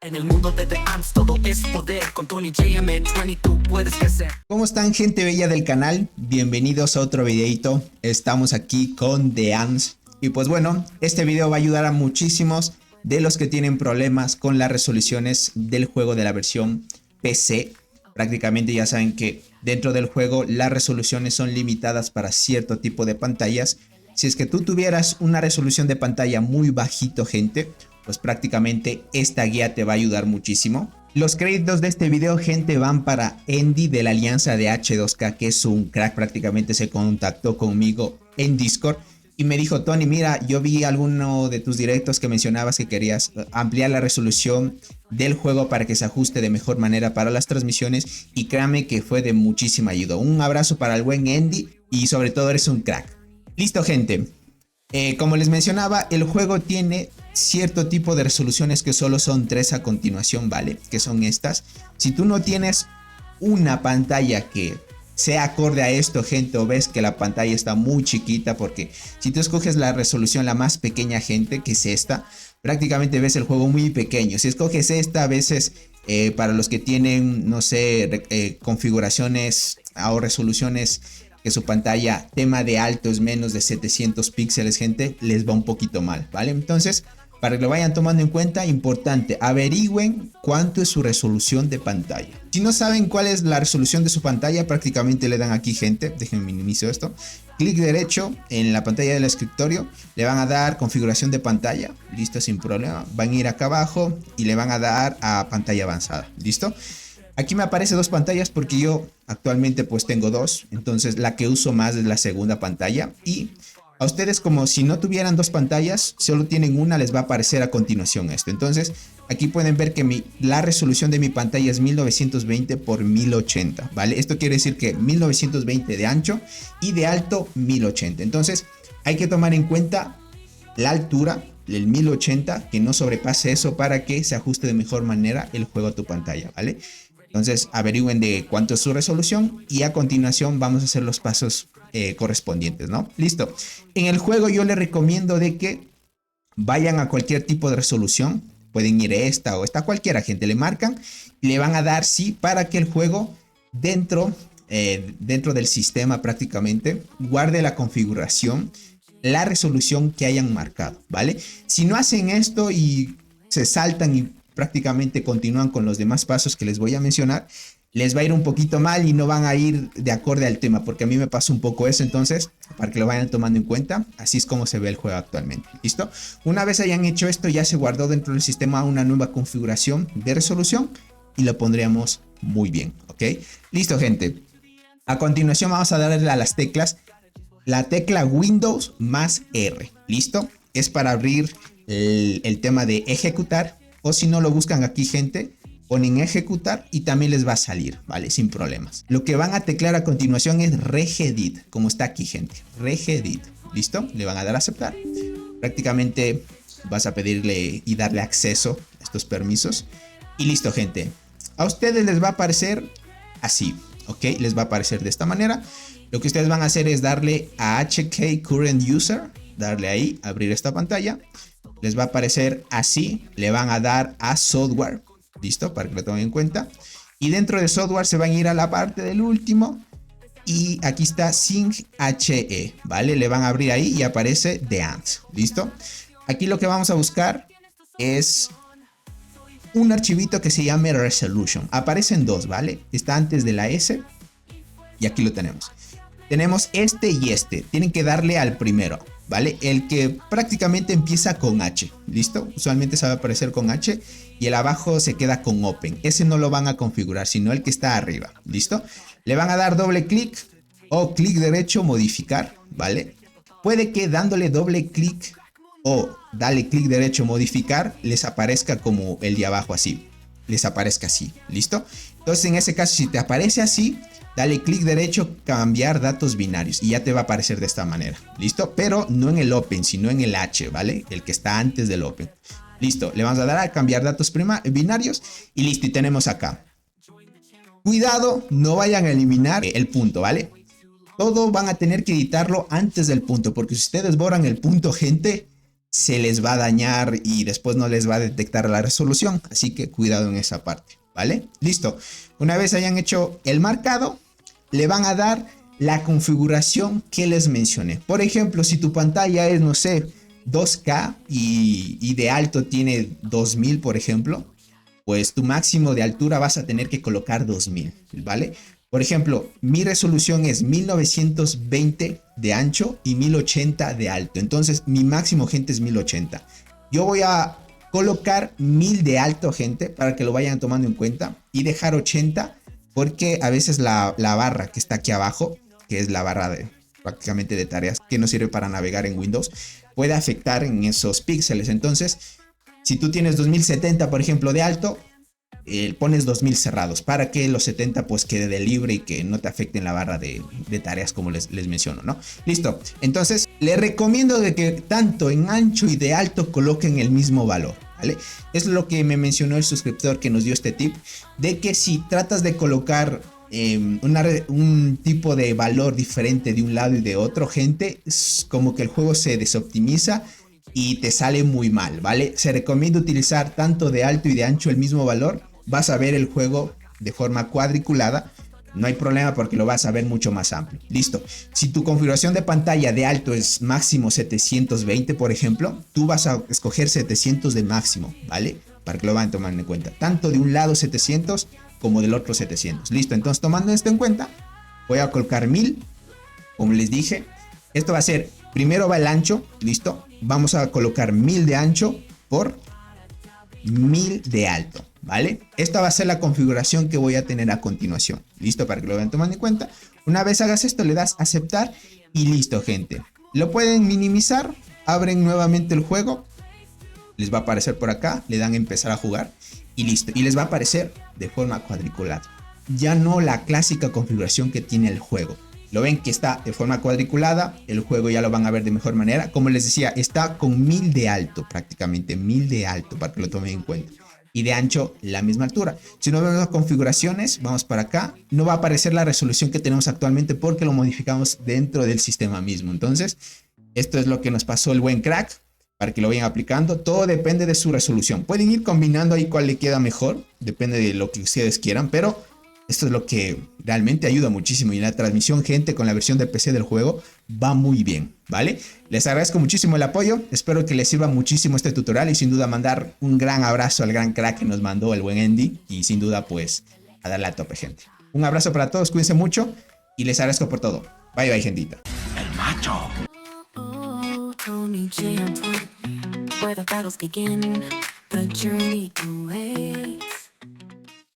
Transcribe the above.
En el mundo de The Ants todo es poder. Con Tony JM20 tú puedes crecer. ¿Cómo están, gente bella del canal? Bienvenidos a otro videito. Estamos aquí con The Ants. Y pues bueno, este video va a ayudar a muchísimos de los que tienen problemas con las resoluciones del juego de la versión PC. Prácticamente ya saben que dentro del juego las resoluciones son limitadas para cierto tipo de pantallas. Si es que tú tuvieras una resolución de pantalla muy bajito, gente, pues prácticamente esta guía te va a ayudar muchísimo. Los créditos de este video, gente, van para Andy de la alianza de H2K, que es un crack. Prácticamente se contactó conmigo en Discord y me dijo: Tony, mira, yo vi alguno de tus directos que mencionabas que querías ampliar la resolución del juego para que se ajuste de mejor manera para las transmisiones, y créame que fue de muchísima ayuda. Un abrazo para el buen Andy y sobre todo eres un crack. Listo, gente. Como les mencionaba, el juego tiene cierto tipo de resoluciones que solo son 3 a continuación, ¿vale? Que son estas. Si tú no tienes una pantalla que sea acorde a esto, gente, o ves que la pantalla está muy chiquita, porque si tú escoges la resolución la más pequeña, gente, que es esta, prácticamente ves el juego muy pequeño. Si escoges esta, a veces para los que tienen, no sé, configuraciones o resoluciones que su pantalla tema de alto es menos de 700 píxeles, gente, les va un poquito mal, ¿vale? Entonces, para que lo vayan tomando en cuenta, importante, averigüen cuánto es su resolución de pantalla. Si no saben cuál es la resolución de su pantalla, prácticamente le dan aquí, gente, déjenme minimizo esto, clic derecho en la pantalla del escritorio, le van a dar configuración de pantalla, listo, sin problema, van a ir acá abajo y le van a dar a pantalla avanzada, listo. Aquí me aparece dos pantallas porque yo actualmente pues tengo dos, entonces la que uso más es la segunda pantalla. Y a ustedes, como si no tuvieran dos pantallas, solo tienen una, les va a aparecer a continuación esto. Entonces aquí pueden ver que la resolución de mi pantalla es 1920 por 1080, ¿vale? Esto quiere decir que 1920 de ancho y de alto 1080. Entonces hay que tomar en cuenta la altura, el 1080, que no sobrepase eso para que se ajuste de mejor manera el juego a tu pantalla, ¿vale? Entonces averigüen de cuánto es su resolución y a continuación vamos a hacer los pasos correspondientes, ¿no? Listo. En el juego yo les recomiendo de que vayan a cualquier tipo de resolución. Pueden ir a esta o esta, cualquiera, gente. Le marcan y le van a dar sí para que el juego dentro del sistema prácticamente guarde la configuración, la resolución que hayan marcado, ¿vale? Si no hacen esto y se saltan y prácticamente continúan con los demás pasos que les voy a mencionar, les va a ir un poquito mal y no van a ir de acorde al tema, porque a mí me pasó un poco eso. Entonces, para que lo vayan tomando en cuenta, así es como se ve el juego actualmente. ¿Listo? Una vez hayan hecho esto, ya se guardó dentro del sistema una nueva configuración de resolución y lo pondríamos muy bien, ¿ok? Listo, gente. A continuación vamos a darle a las teclas. La tecla Windows más R, ¿listo? Es para abrir el tema de ejecutar. O si no, lo buscan aquí, gente, ponen ejecutar y también les va a salir, ¿vale? Sin problemas. Lo que van a teclear a continuación es regedit, como está aquí, gente. Regedit, ¿listo? Le van a dar a aceptar. Prácticamente vas a pedirle y darle acceso a estos permisos. Y listo, gente. A ustedes les va a aparecer así, ¿ok? Les va a aparecer de esta manera. Lo que ustedes van a hacer es darle a HK Current User, darle ahí, abrir esta pantalla. Les va a aparecer así, le van a dar a software, listo, para que lo tomen en cuenta. Y dentro de software se van a ir a la parte del último y aquí está Sync HE, ¿vale? Le van a abrir ahí y aparece The Ants, listo. Aquí lo que vamos a buscar es un archivito que se llame Resolution. Aparecen dos, ¿vale? Está antes de la S y aquí lo tenemos. Tenemos este y este, tienen que darle al primero, ¿vale? El que prácticamente empieza con H, ¿listo? Usualmente se va a aparecer con H y el abajo se queda con Open. Ese no lo van a configurar, sino el que está arriba, ¿listo? Le van a dar doble clic o clic derecho, modificar, ¿vale? Puede que dándole doble clic o dale clic derecho, modificar, les aparezca como el de abajo así, les aparezca así, ¿listo? Entonces en ese caso, si te aparece así, dale clic derecho, cambiar datos binarios y ya te va a aparecer de esta manera, ¿listo? Pero no en el Open, sino en el H, ¿vale? El que está antes del Open. Listo, le vamos a dar a cambiar datos binarios y listo, y tenemos acá. Cuidado, no vayan a eliminar el punto, ¿vale? Todo van a tener que editarlo antes del punto, porque si ustedes borran el punto, gente, se les va a dañar y después no les va a detectar la resolución. Así que cuidado en esa parte, ¿vale? Listo. Una vez hayan hecho el marcado, le van a dar la configuración que les mencioné. Por ejemplo, si tu pantalla es, no sé, 2K y de alto tiene 2000, por ejemplo, pues tu máximo de altura vas a tener que colocar 2000, ¿vale? Por ejemplo, mi resolución es 1920 de ancho y 1080 de alto. Entonces, mi máximo, gente, es 1080. Yo voy a colocar 1000 de alto, gente, para que lo vayan tomando en cuenta. Y dejar 80, porque a veces la barra que está aquí abajo, que es la barra de prácticamente de tareas, que nos sirve para navegar en Windows, puede afectar en esos píxeles. Entonces, si tú tienes 2070, por ejemplo, de alto, pones 2000 cerrados para que los 70 pues quede de libre y que no te afecten la barra de tareas como les menciono, ¿no? Listo. Entonces, les recomiendo de que tanto en ancho y de alto coloquen el mismo valor, ¿vale? Es lo que me mencionó el suscriptor que nos dio este tip, de que si tratas de colocar un tipo de valor diferente de un lado y de otro, gente, es como que el juego se desoptimiza y te sale muy mal, ¿vale? Se recomienda utilizar tanto de alto y de ancho el mismo valor. Vas a ver el juego de forma cuadriculada. No hay problema porque lo vas a ver mucho más amplio. Listo. Si tu configuración de pantalla de alto es máximo 720, por ejemplo, tú vas a escoger 700 de máximo, ¿vale? Para que lo vayan tomando en cuenta. Tanto de un lado 700 como del otro 700. Listo. Entonces, tomando esto en cuenta, voy a colocar 1000. Como les dije, esto va a ser, primero va el ancho. Listo. Vamos a colocar 1000 de ancho por 1000 de alto, ¿vale? Esta va a ser la configuración que voy a tener a continuación. Listo, para que lo vayan tomando en cuenta. Una vez hagas esto, le das a aceptar y listo, gente. Lo pueden minimizar, abren nuevamente el juego, les va a aparecer por acá, le dan a empezar a jugar y listo. Y les va a aparecer de forma cuadriculada. Ya no la clásica configuración que tiene el juego. Lo ven que está de forma cuadriculada, el juego ya lo van a ver de mejor manera. Como les decía, está con 1000 de alto, prácticamente 1000 de alto, para que lo tomen en cuenta. Y de ancho, la misma altura. Si no vemos las configuraciones, vamos para acá. No va a aparecer la resolución que tenemos actualmente porque lo modificamos dentro del sistema mismo. Entonces, esto es lo que nos pasó el buen crack, para que lo vayan aplicando. Todo depende de su resolución. Pueden ir combinando ahí cuál le queda mejor, depende de lo que ustedes quieran, pero esto es lo que realmente ayuda muchísimo. Y la transmisión, gente, con la versión de PC del juego va muy bien, ¿vale? Les agradezco muchísimo el apoyo. Espero que les sirva muchísimo este tutorial. Y sin duda mandar un gran abrazo al gran crack que nos mandó el buen Andy. Y sin duda pues a darle a tope, gente. Un abrazo para todos, cuídense mucho. Y les agradezco por todo. Bye bye, gentita. El macho. Tony J. Where the battles begin, the journey away.